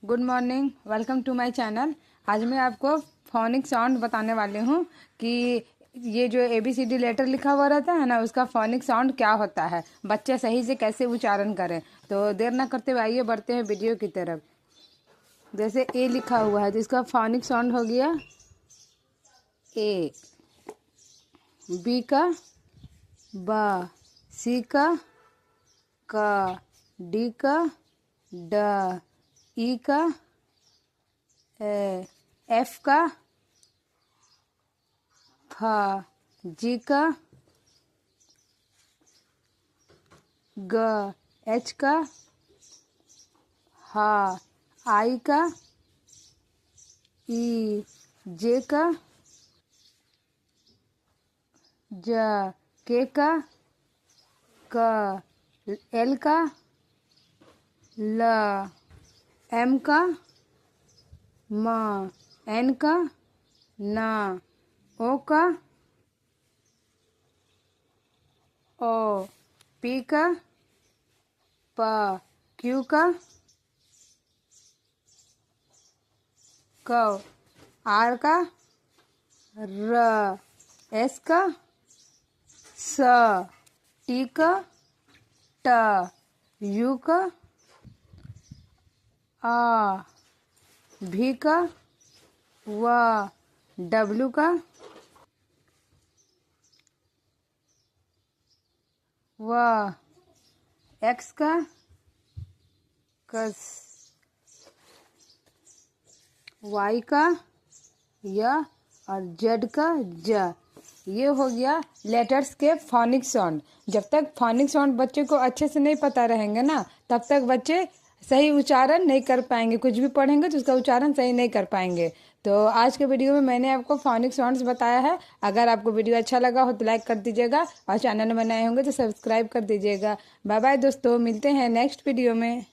Good morning, welcome to my channel. आज मैं आपको फोनिक साउंड बताने वाली हूँ कि ये जो ABCD लेटर लिखा हुआ रहता है ना, उसका फोनिक साउंड क्या होता है, बच्चे सही से कैसे उच्चारण करें। तो देर ना करते हुए आइए बढ़ते हैं वीडियो की तरफ। जैसे ए लिखा हुआ है तो इसका फोनिक साउंड हो गया ए, बी का बा, सी का डी का ड, ई का एफ का फ, जी का ग, एच का ह, आई का ई, जे का ज, के का क, एल का ल, एम का म, एन का न, ओ का ओ, पी का प, क्यू का क, आर का र, एस का स, टी का ट, यू का आ, भी का व, डब्ल्यू का व, एक्स का कस, वाई का य और जेड का ज। ये हो गया लेटर्स के फोनिक साउंड। जब तक फोनिक साउंड बच्चे को अच्छे से नहीं पता रहेंगे ना, तब तक बच्चे सही उच्चारण नहीं कर पाएंगे। कुछ भी पढ़ेंगे तो उसका उच्चारण सही नहीं कर पाएंगे। तो आज के वीडियो में मैंने आपको फोनिक साउंड्स बताया है। अगर आपको वीडियो अच्छा लगा हो तो लाइक कर दीजिएगा और चैनल में नए होंगे तो सब्सक्राइब कर दीजिएगा। बाय बाय दोस्तों, मिलते हैं नेक्स्ट वीडियो में।